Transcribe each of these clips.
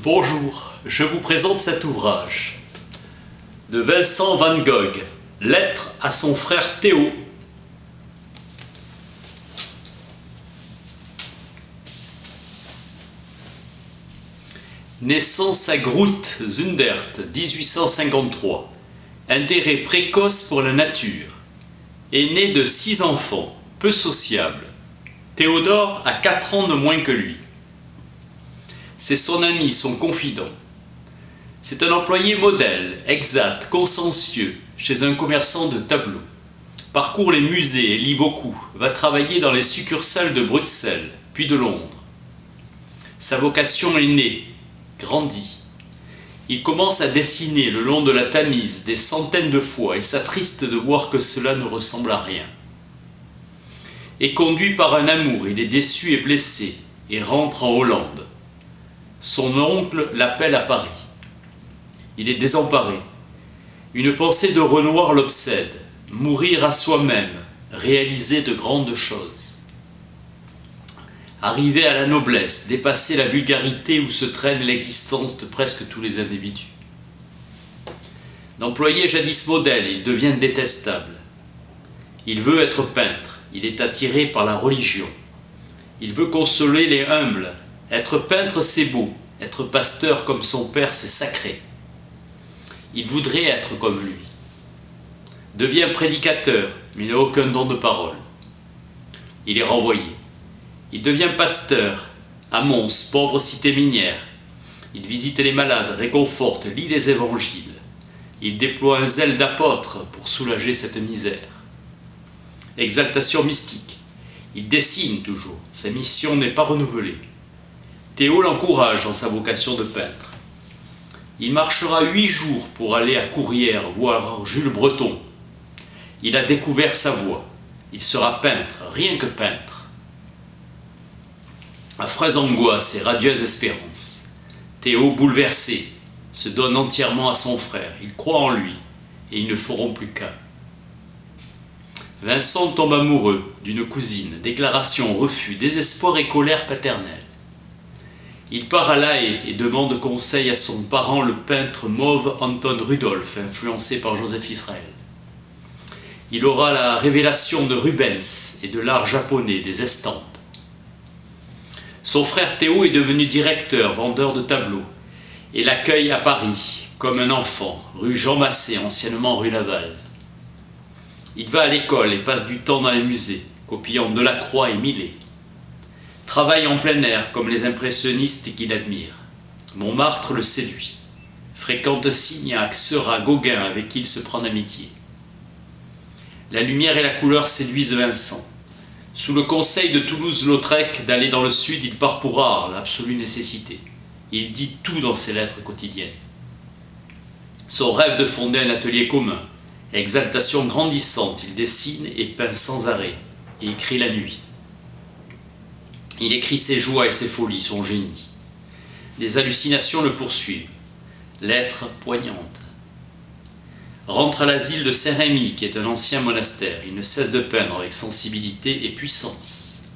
Bonjour, je vous présente cet ouvrage de Vincent van Gogh, Lettre à son frère Théo. Naissance à Groot, Zundert, 1853. Intérêt précoce pour la nature. Est né de 6 enfants, peu sociables. Théodore a 4 ans de moins que lui. C'est son ami, son confident. C'est un employé modèle, exact, consciencieux, chez un commerçant de tableaux. Parcourt les musées et lit beaucoup, va travailler dans les succursales de Bruxelles, puis de Londres. Sa vocation est née, grandit. Il commence à dessiner le long de la Tamise des centaines de fois et s'attriste de voir que cela ne ressemble à rien. Et conduit par un amour, il est déçu et blessé, et rentre en Hollande. Son oncle l'appelle à Paris. Il est désemparé. Une pensée de Renoir l'obsède. Mourir à soi-même, réaliser de grandes choses. Arriver à la noblesse, dépasser la vulgarité où se traîne l'existence de presque tous les individus. D'employé jadis modèle, il devient détestable. Il veut être peintre, il est attiré par la religion. Il veut consoler les humbles. Être peintre, c'est beau. Être pasteur comme son père, c'est sacré. Il voudrait être comme lui. Devient prédicateur, mais n'a aucun don de parole. Il est renvoyé. Il devient pasteur, à Mons, pauvre cité minière. Il visite les malades, réconforte, lit les évangiles. Il déploie un zèle d'apôtre pour soulager cette misère. Exaltation mystique. Il dessine toujours, sa mission n'est pas renouvelée. Théo l'encourage dans sa vocation de peintre. Il marchera 8 jours pour aller à Courrières voir Jules Breton. Il a découvert sa voie. Il sera peintre, rien que peintre. Affreuse angoisse et radieuse espérance. Théo, bouleversé, se donne entièrement à son frère. Il croit en lui et ils ne feront plus qu'un. Vincent tombe amoureux d'une cousine. Déclaration, refus, désespoir et colère paternelle. Il part à La Haye et demande conseil à son parent, le peintre mauve Anton Rudolph, influencé par Joseph Israël. Il aura la révélation de Rubens et de l'art japonais, des estampes. Son frère Théo est devenu directeur, vendeur de tableaux, et l'accueille à Paris, comme un enfant, rue Jean Massé, anciennement rue Laval. Il va à l'école et passe du temps dans les musées, copiant Delacroix et Millet. Travaille en plein air comme les impressionnistes qu'il admire. Montmartre le séduit. Fréquente Signac, Seurat, Gauguin avec qui il se prend d'amitié. La lumière et la couleur séduisent Vincent. Sous le conseil de Toulouse-Lautrec d'aller dans le sud, il part pour Arles, l'absolue nécessité. Il dit tout dans ses lettres quotidiennes. Son rêve de fonder un atelier commun. Exaltation grandissante, il dessine et peint sans arrêt, et écrit la nuit. Il écrit ses joies et ses folies, son génie. Des hallucinations le poursuivent. Lettres poignantes. Rentre à l'asile de Saint-Rémy, qui est un ancien monastère. Il ne cesse de peindre avec sensibilité et puissance.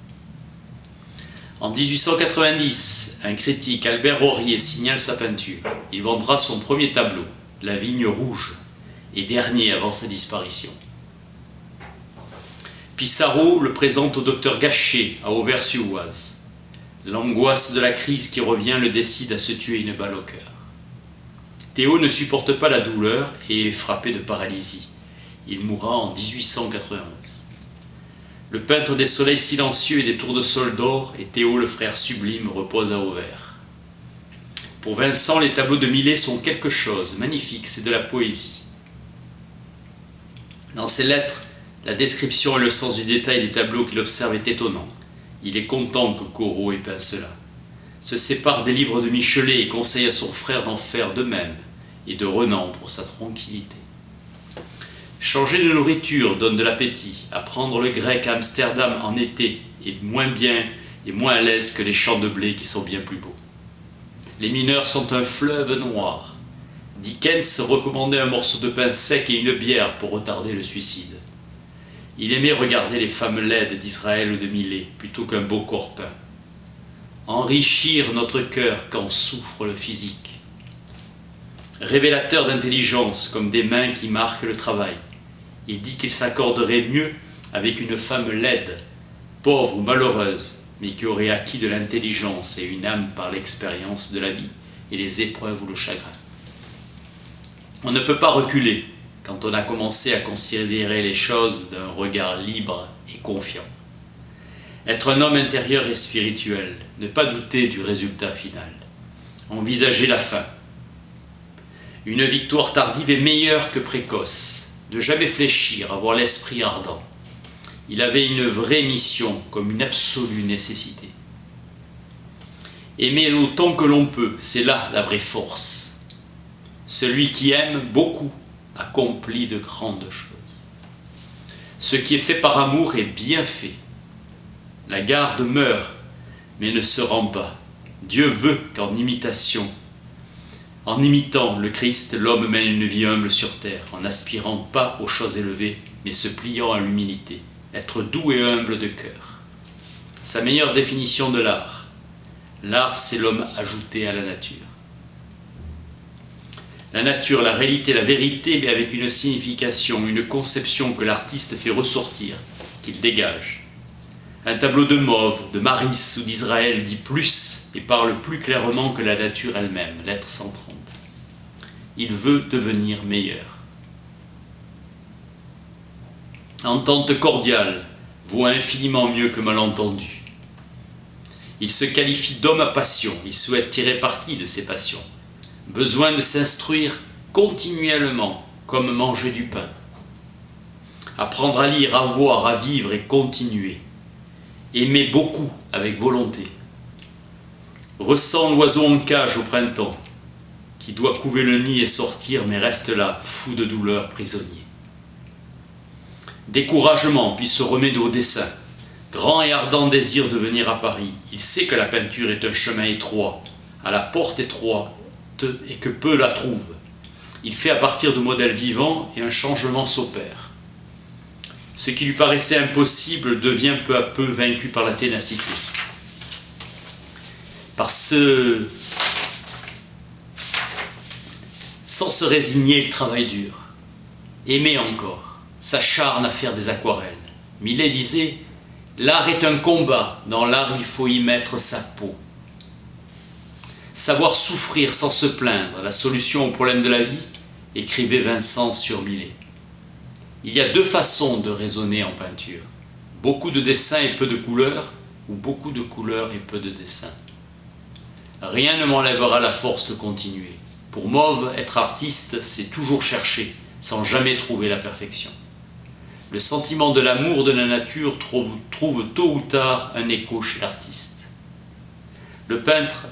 En 1890, un critique, Albert Rorier, signale sa peinture. Il vendra son premier tableau, La Vigne Rouge, et dernier avant sa disparition. Pissarro le présente au docteur Gachet à Auvers-sur-Oise. L'angoisse de la crise qui revient le décide à se tuer une balle au cœur. Théo ne supporte pas la douleur et est frappé de paralysie. Il mourra en 1891. Le peintre des soleils silencieux et des tours de sol d'or et Théo le frère sublime repose à Auvers. Pour Vincent, les tableaux de Millet sont quelque chose, magnifique, c'est de la poésie. Dans ses lettres, la description et le sens du détail des tableaux qu'il observe est étonnant. Il est content que Corot ait peint cela. Se sépare des livres de Michelet et conseille à son frère d'en faire de même, et de Renan pour sa tranquillité. Changer de nourriture donne de l'appétit. Apprendre le grec à Amsterdam en été est moins bien et moins à l'aise que les champs de blé qui sont bien plus beaux. Les mineurs sont un fleuve noir. Dickens recommandait un morceau de pain sec et une bière pour retarder le suicide. Il aimait regarder les femmes laides d'Israël ou de Millet plutôt qu'un beau corps peint. enrichir notre cœur quand souffre le physique. Révélateur d'intelligence comme des mains qui marquent le travail, il dit qu'il s'accorderait mieux avec une femme laide, pauvre ou malheureuse, mais qui aurait acquis de l'intelligence et une âme par l'expérience de la vie et les épreuves ou le chagrin. On ne peut pas reculer quand on a commencé à considérer les choses d'un regard libre et confiant. Être un homme intérieur et spirituel, ne pas douter du résultat final. Envisager la fin. Une victoire tardive est meilleure que précoce. Ne jamais fléchir, avoir l'esprit ardent. Il avait une vraie mission comme une absolue nécessité. Aimer autant que l'on peut, c'est là la vraie force. Celui qui aime beaucoup accomplit de grandes choses. Ce qui est fait par amour est bien fait. La garde meurt, mais ne se rend pas. Dieu veut qu'en imitant le Christ, l'homme mène une vie humble sur terre, en n'aspirant pas aux choses élevées, mais se pliant à l'humilité. Être doux et humble de cœur. Sa meilleure définition de l'art. L'art, c'est l'homme ajouté à la nature. La nature, la réalité, la vérité, mais avec une signification, une conception que l'artiste fait ressortir, qu'il dégage. Un tableau de Mauve, de Maris ou d'Israël dit plus et parle plus clairement que la nature elle-même, l'être 130. Il veut devenir meilleur. Entente cordiale vaut infiniment mieux que malentendu. Il se qualifie d'homme à passion, il souhaite tirer parti de ses passions. Besoin de s'instruire continuellement, comme manger du pain. Apprendre à lire, à voir, à vivre et continuer. Aimer beaucoup avec volonté. Ressent l'oiseau en cage au printemps, qui doit couver le nid et sortir, mais reste là, fou de douleur, prisonnier. Découragement, puis se remet au dessin. Grand et ardent désir de venir à Paris. Il sait que la peinture est un chemin étroit, à la porte étroite, et que peu la trouvent. Il fait à partir de modèles vivants et un changement s'opère. Ce qui lui paraissait impossible devient peu à peu vaincu par la ténacité. Sans se résigner, il travaille dur. Aimer encore. S'acharne à faire des aquarelles. Millet disait « L'art est un combat, dans l'art il faut y mettre sa peau ». Savoir souffrir sans se plaindre, la solution au problème de la vie, écrivait Vincent sur Millet. Il y a deux façons de raisonner en peinture. Beaucoup de dessins et peu de couleurs, ou beaucoup de couleurs et peu de dessins. Rien ne m'enlèvera la force de continuer. Pour Mauve, être artiste, c'est toujours chercher, sans jamais trouver la perfection. Le sentiment de l'amour de la nature trouve tôt ou tard un écho chez l'artiste. Le peintre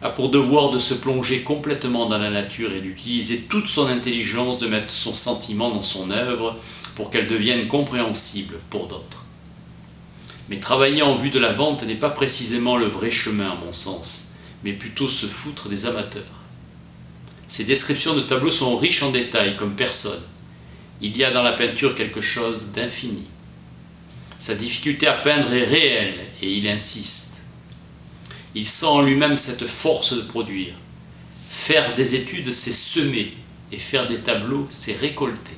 a pour devoir de se plonger complètement dans la nature et d'utiliser toute son intelligence, de mettre son sentiment dans son œuvre pour qu'elle devienne compréhensible pour d'autres. Mais travailler en vue de la vente n'est pas précisément le vrai chemin à mon sens, mais plutôt se foutre des amateurs. Ces descriptions de tableaux sont riches en détails comme personne. Il y a dans la peinture quelque chose d'infini. Sa difficulté à peindre est réelle et il insiste. Il sent en lui-même cette force de produire. Faire des études, c'est semer, et faire des tableaux, c'est récolter.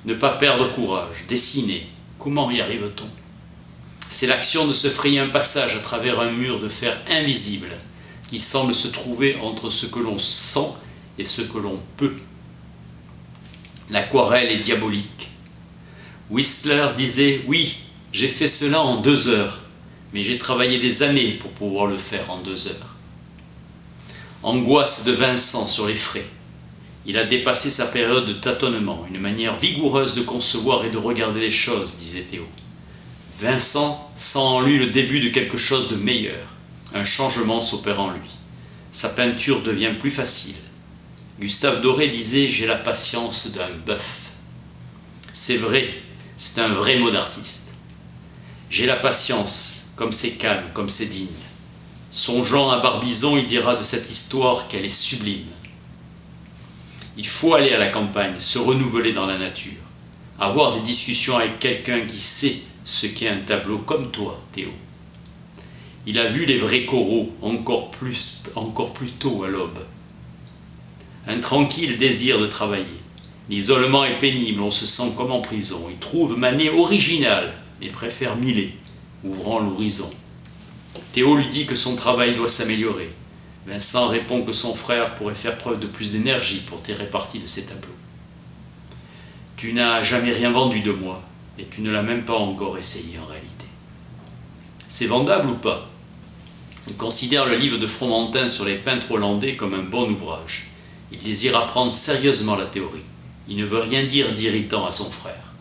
Ne pas perdre courage, dessiner, comment y arrive-t-on? C'est l'action de se frayer un passage à travers un mur de fer invisible qui semble se trouver entre ce que l'on sent et ce que l'on peut. L'aquarelle est diabolique. Whistler disait « Oui, j'ai fait cela en 2 heures, mais j'ai travaillé des années pour pouvoir le faire en 2 heures. » Angoisse de Vincent sur les frais. Il a dépassé sa période de tâtonnement, une manière vigoureuse de concevoir et de regarder les choses, disait Théo. Vincent sent en lui le début de quelque chose de meilleur. Un changement s'opère en lui. Sa peinture devient plus facile. Gustave Doré disait « J'ai la patience d'un bœuf ». C'est vrai, c'est un vrai mot d'artiste. J'ai la patience, comme c'est calme, comme c'est digne. Songeant à Barbizon, il dira de cette histoire qu'elle est sublime. Il faut aller à la campagne, se renouveler dans la nature, avoir des discussions avec quelqu'un qui sait ce qu'est un tableau comme toi, Théo. Il a vu les vrais coraux encore plus tôt à l'aube. Un tranquille désir de travailler. L'isolement est pénible, on se sent comme en prison. Il trouve Manet original, mais préfère Millet, ouvrant l'horizon. Théo lui dit que son travail doit s'améliorer. Vincent répond que son frère pourrait faire preuve de plus d'énergie pour tirer parti de ses tableaux. Tu n'as jamais rien vendu de moi, et tu ne l'as même pas encore essayé en réalité. C'est vendable ou pas? Il considère le livre de Fromentin sur les peintres hollandais comme un bon ouvrage. Il désire apprendre sérieusement la théorie. Il ne veut rien dire d'irritant à son frère.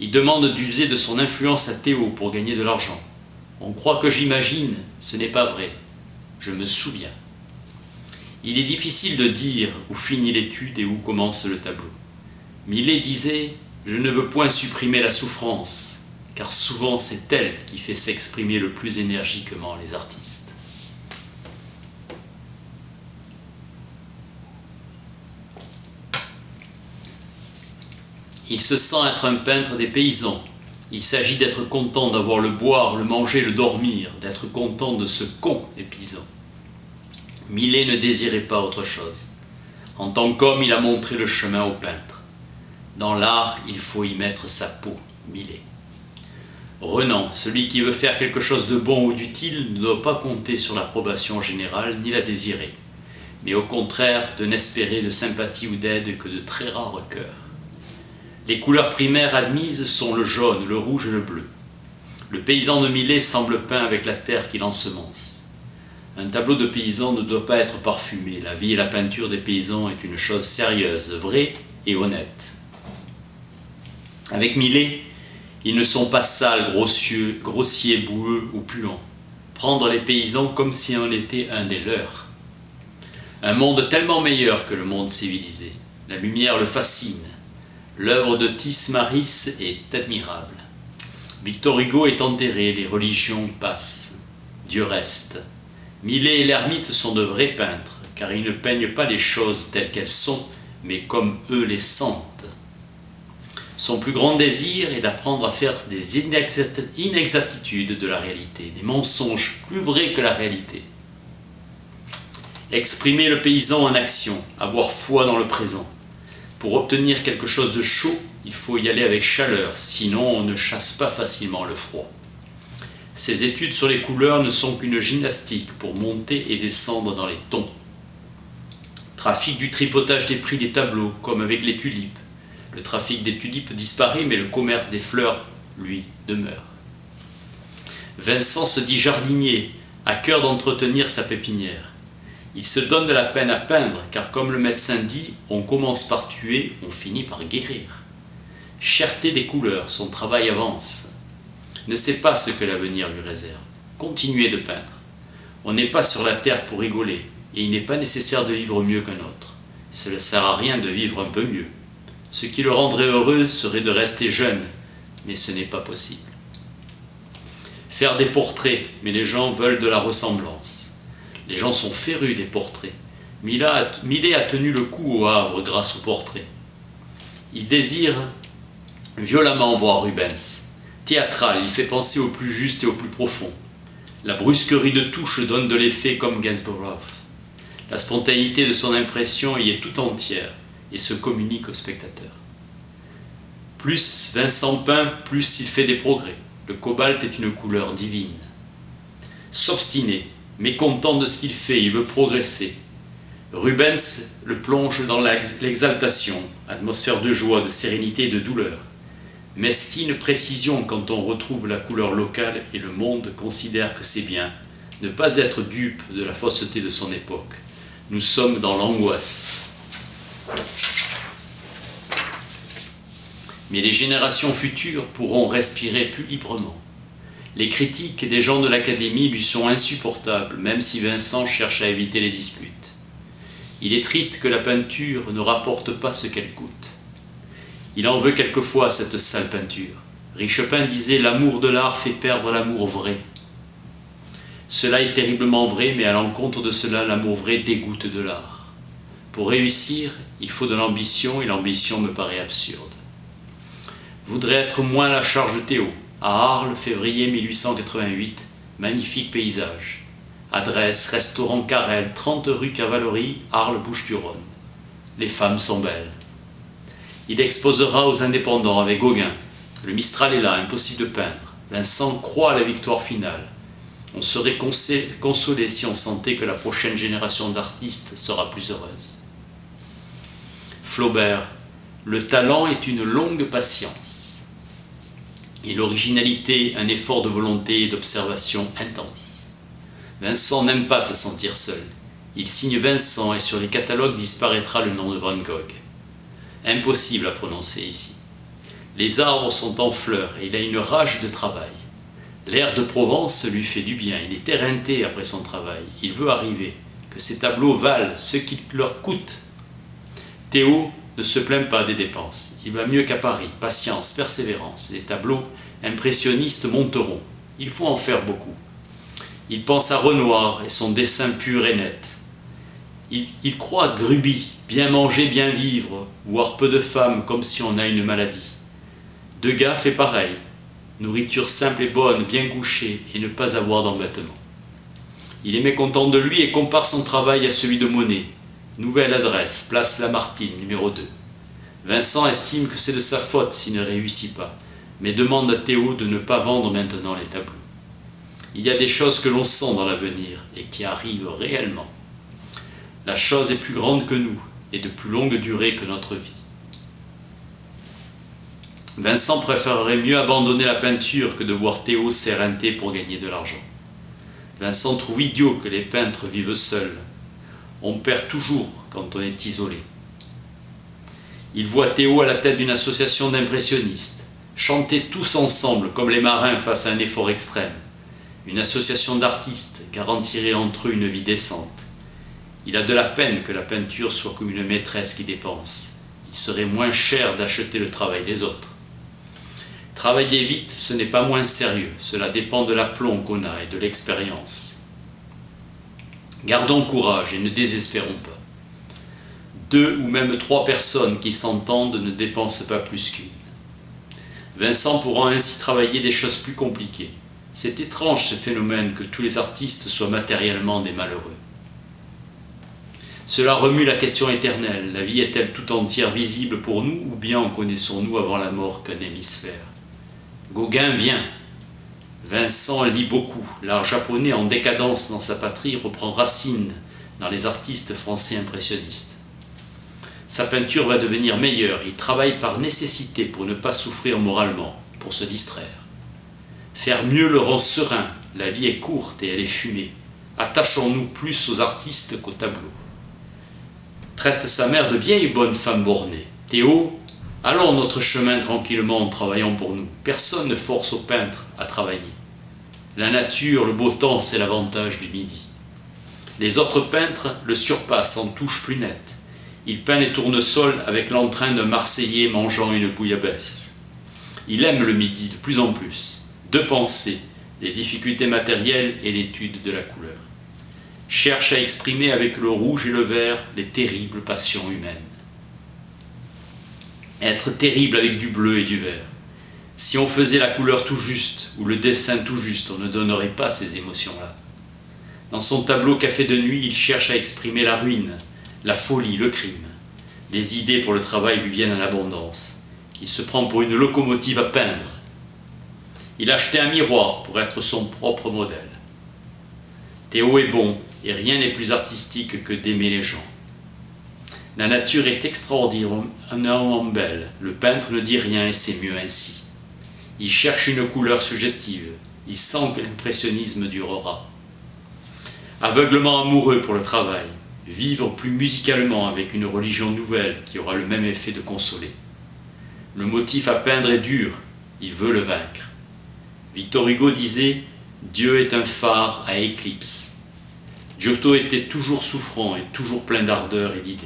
Il demande d'user de son influence à Théo pour gagner de l'argent. On croit que j'imagine, ce n'est pas vrai. Je me souviens. Il est difficile de dire où finit l'étude et où commence le tableau. Millet disait « Je ne veux point supprimer la souffrance », car souvent c'est elle qui fait s'exprimer le plus énergiquement les artistes. Il se sent être un peintre des paysans. Il s'agit d'être content d'avoir le boire, le manger, le dormir, d'être content de ce con des paysans. Millet ne désirait pas autre chose. En tant qu'homme, il a montré le chemin aux peintres. Dans l'art, il faut y mettre sa peau, Millet. Renan, celui qui veut faire quelque chose de bon ou d'utile, ne doit pas compter sur l'approbation générale ni la désirer, mais au contraire de n'espérer de sympathie ou d'aide que de très rares cœurs. Les couleurs primaires admises sont le jaune, le rouge et le bleu. Le paysan de Millet semble peint avec la terre qu'il ensemence. Un tableau de paysan ne doit pas être parfumé. La vie et la peinture des paysans est une chose sérieuse, vraie et honnête. Avec Millet, ils ne sont pas sales, grossiers, boueux ou puants. Prendre les paysans comme si on était un des leurs. Un monde tellement meilleur que le monde civilisé. La lumière le fascine. L'œuvre de Tis-Maris est admirable. Victor Hugo est enterré, les religions passent. Dieu reste. Millet et l'ermite sont de vrais peintres, car ils ne peignent pas les choses telles qu'elles sont, mais comme eux les sentent. Son plus grand désir est d'apprendre à faire des inexactitudes de la réalité, des mensonges plus vrais que la réalité. Exprimer le paysan en action, avoir foi dans le présent. Pour obtenir quelque chose de chaud, il faut y aller avec chaleur, sinon on ne chasse pas facilement le froid. Ces études sur les couleurs ne sont qu'une gymnastique pour monter et descendre dans les tons. Trafic du tripotage des prix des tableaux, comme avec les tulipes. Le trafic des tulipes disparaît, mais le commerce des fleurs, lui, demeure. Vincent se dit jardinier, à cœur d'entretenir sa pépinière. Il se donne de la peine à peindre, car comme le médecin dit, on commence par tuer, on finit par guérir. Cherté des couleurs, son travail avance. Ne sait pas ce que l'avenir lui réserve. Continuez de peindre. On n'est pas sur la terre pour rigoler, et il n'est pas nécessaire de vivre mieux qu'un autre. Cela ne sert à rien de vivre un peu mieux. Ce qui le rendrait heureux serait de rester jeune, mais ce n'est pas possible. Faire des portraits, mais les gens veulent de la ressemblance. Les gens sont férus des portraits. Millet a tenu le coup au Havre grâce aux portraits. Il désire violemment voir Rubens. Théâtral, il fait penser au plus juste et au plus profond. La brusquerie de touche donne de l'effet comme Gainsborough. La spontanéité de son impression y est tout entière et se communique au spectateur. Plus Vincent peint, plus il fait des progrès. Le cobalt est une couleur divine. S'obstiner, mécontent de ce qu'il fait, il veut progresser. Rubens le plonge dans l'exaltation, atmosphère de joie, de sérénité et de douleur. Mesquine précision quand on retrouve la couleur locale et le monde considère que c'est bien, ne pas être dupe de la fausseté de son époque. Nous sommes dans l'angoisse. Mais les générations futures pourront respirer plus librement. Les critiques des gens de l'Académie lui sont insupportables, même si Vincent cherche à éviter les disputes. Il est triste que la peinture ne rapporte pas ce qu'elle coûte. Il en veut quelquefois à cette sale peinture. Richepin disait « L'amour de l'art fait perdre l'amour vrai ». Cela est terriblement vrai, mais à l'encontre de cela, l'amour vrai dégoûte de l'art. Pour réussir, il faut de l'ambition, et l'ambition me paraît absurde. Voudrait être moins à la charge de Théo. À Arles, février 1888, Magnifique paysage. Adresse, restaurant Carrel, 30 rue Cavalerie, Arles, Bouches-du-Rhône. Les femmes sont belles. Il exposera aux indépendants avec Gauguin. Le Mistral est là, impossible de peindre. Vincent croit à la victoire finale. On serait consolé si on sentait que la prochaine génération d'artistes sera plus heureuse. Flaubert, le talent est une longue patience. Et l'originalité, un effort de volonté et d'observation intense. Vincent n'aime pas se sentir seul. Il signe Vincent et sur les catalogues disparaîtra le nom de Van Gogh. Impossible à prononcer ici. Les arbres sont en fleurs et il a une rage de travail. L'air de Provence lui fait du bien, il est éreinté après son travail. Il veut arriver, que ses tableaux valent ce qu'il leur coûte. Théo ne se plaint pas des dépenses. Il va mieux qu'à Paris. Patience, persévérance. Les tableaux impressionnistes monteront. Il faut en faire beaucoup. Il pense à Renoir et son dessin pur et net. Il croit à Gruby, bien manger, bien vivre, voir peu de femmes comme si on a une maladie. Degas fait pareil. Nourriture simple et bonne, bien couchée et ne pas avoir d'embêtement. Il est mécontent de lui et compare son travail à celui de Monet. Nouvelle adresse, place Lamartine, numéro 2. Vincent estime que c'est de sa faute s'il ne réussit pas, mais demande à Théo de ne pas vendre maintenant les tableaux. Il y a des choses que l'on sent dans l'avenir et qui arrivent réellement. La chose est plus grande que nous et de plus longue durée que notre vie. Vincent préférerait mieux abandonner la peinture que de voir Théo s'éreinter pour gagner de l'argent. Vincent trouve idiot que les peintres vivent seuls. On perd toujours quand on est isolé. Il voit Théo à la tête d'une association d'impressionnistes, chanter tous ensemble comme les marins face à un effort extrême. Une association d'artistes garantirait entre eux une vie décente. Il a de la peine que la peinture soit comme une maîtresse qui dépense. Il serait moins cher d'acheter le travail des autres. Travailler vite, ce n'est pas moins sérieux. Cela dépend de l'aplomb qu'on a et de l'expérience. Gardons courage et ne désespérons pas. 2 ou même 3 personnes qui s'entendent ne dépensent pas plus qu'une. Vincent pourra ainsi travailler des choses plus compliquées. C'est étrange ce phénomène que tous les artistes soient matériellement des malheureux. Cela remue la question éternelle. La vie est-elle tout entière visible pour nous ou bien en connaissons-nous avant la mort qu'un hémisphère? Gauguin vient. Vincent lit beaucoup. L'art japonais en décadence dans sa patrie reprend racine dans les artistes français impressionnistes. Sa peinture va devenir meilleure. Il travaille par nécessité pour ne pas souffrir moralement, pour se distraire. Faire mieux le rend serein. La vie est courte et elle est fumée. Attachons-nous plus aux artistes qu'aux tableaux. Traite sa mère de vieille bonne femme bornée. Théo, allons notre chemin tranquillement en travaillant pour nous. Personne ne force au peintre à travailler. La nature, le beau temps, c'est l'avantage du midi. Les autres peintres le surpassent en touches plus nettes. Il peint les tournesols avec l'entrain d'un Marseillais mangeant une bouillabaisse. Il aime le midi de plus en plus. 2 pensées, les difficultés matérielles et l'étude de la couleur. Cherche à exprimer avec le rouge et le vert les terribles passions humaines. Être terrible avec du bleu et du vert. Si on faisait la couleur tout juste ou le dessin tout juste, on ne donnerait pas ces émotions-là. Dans son tableau Café de nuit, il cherche à exprimer la ruine, la folie, le crime. Des idées pour le travail lui viennent en abondance. Il se prend pour une locomotive à peindre. Il a acheté un miroir pour être son propre modèle. Théo est bon et rien n'est plus artistique que d'aimer les gens. La nature est extraordinairement belle. Le peintre ne dit rien et c'est mieux ainsi. Il cherche une couleur suggestive. Il sent que l'impressionnisme durera. Aveuglement amoureux pour le travail. Vivre plus musicalement avec une religion nouvelle qui aura le même effet de consoler. Le motif à peindre est dur. Il veut le vaincre. Victor Hugo disait « Dieu est un phare à éclipse ». Giotto était toujours souffrant et toujours plein d'ardeur et d'idées.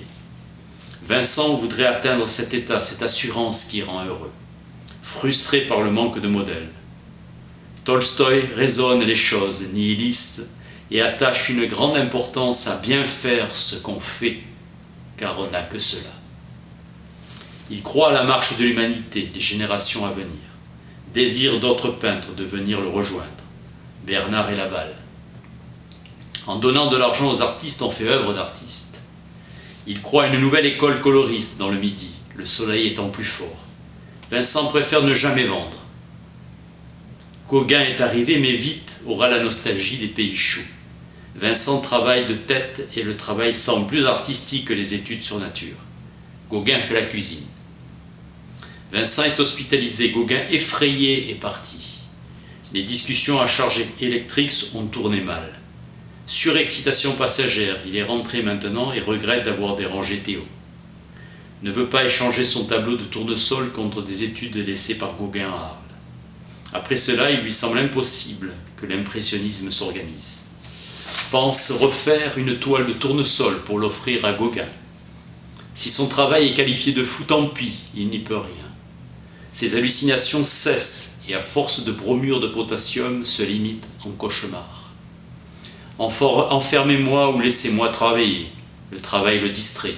Vincent voudrait atteindre cet état, cette assurance qui rend heureux, frustré par le manque de modèles. Tolstoï raisonne les choses, nihiliste, et attache une grande importance à bien faire ce qu'on fait, car on n'a que cela. Il croit à la marche de l'humanité, des générations à venir, désire d'autres peintres de venir le rejoindre. Bernard et Laval. En donnant de l'argent aux artistes, on fait œuvre d'artiste. Il croit à une nouvelle école coloriste dans le Midi, le soleil étant plus fort. Vincent préfère ne jamais vendre. Gauguin est arrivé, mais vite aura la nostalgie des pays chauds. Vincent travaille de tête et le travail semble plus artistique que les études sur nature. Gauguin fait la cuisine. Vincent est hospitalisé. Gauguin, effrayé, est parti. Les discussions à charge électrique ont tourné mal. Surexcitation passagère, il est rentré maintenant et regrette d'avoir dérangé Théo. Ne veut pas échanger son tableau de tournesol contre des études laissées par Gauguin à Arles. Après cela, il lui semble impossible que l'impressionnisme s'organise. Pense refaire une toile de tournesol pour l'offrir à Gauguin. Si son travail est qualifié de fou, tant pis, il n'y peut rien. Ses hallucinations cessent et à force de bromure de potassium se limitent en cauchemar. Enfermez-moi ou laissez-moi travailler. Le travail le distrait.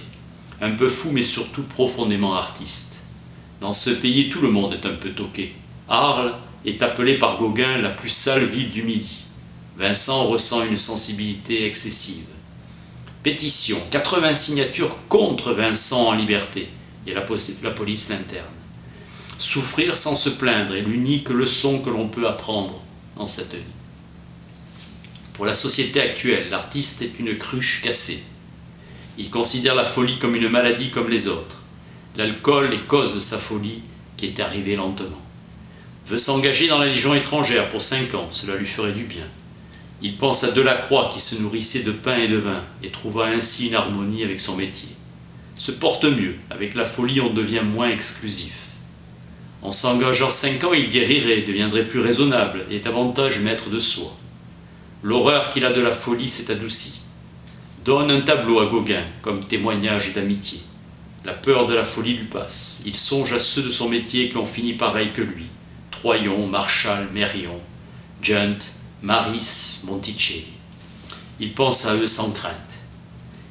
Un peu fou mais surtout profondément artiste. Dans ce pays, tout le monde est un peu toqué. Arles est appelée par Gauguin la plus sale ville du Midi. Vincent ressent une sensibilité excessive. Pétition, 80 signatures contre Vincent en liberté. Et la police l'interne. Souffrir sans se plaindre est l'unique leçon que l'on peut apprendre dans cette vie. Pour la société actuelle, l'artiste est une cruche cassée. Il considère la folie comme une maladie comme les autres. L'alcool est cause de sa folie qui est arrivée lentement. Veut s'engager dans la Légion étrangère pour 5 ans, cela lui ferait du bien. Il pense à Delacroix qui se nourrissait de pain et de vin et trouva ainsi une harmonie avec son métier. Se porte mieux, avec la folie on devient moins exclusif. En s'engageant 5 ans, il guérirait, deviendrait plus raisonnable et davantage maître de soi. L'horreur qu'il a de la folie s'est adoucie. Donne un tableau à Gauguin comme témoignage d'amitié. La peur de la folie lui passe. Il songe à ceux de son métier qui ont fini pareil que lui. Troyon, Marchal, Mérion, Junt, Maris, Monticelli. Il pense à eux sans crainte.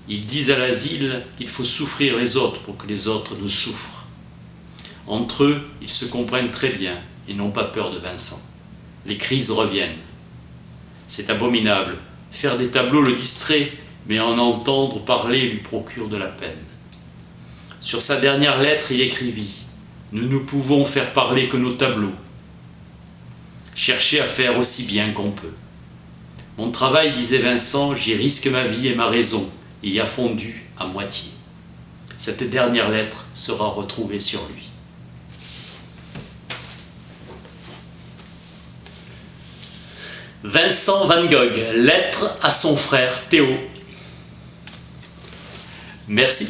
Ils disent à l'asile qu'il faut souffrir les autres pour que les autres nous souffrent. Entre eux, ils se comprennent très bien et n'ont pas peur de Vincent. Les crises reviennent. C'est abominable. Faire des tableaux le distrait, mais en entendre parler lui procure de la peine. Sur sa dernière lettre, il écrivit « Nous ne pouvons faire parler que nos tableaux. Cherchez à faire aussi bien qu'on peut. Mon travail, disait Vincent, j'y risque ma vie et ma raison, et y a fondu à moitié. » Cette dernière lettre sera retrouvée sur lui. Vincent van Gogh, lettre à son frère Théo. Merci.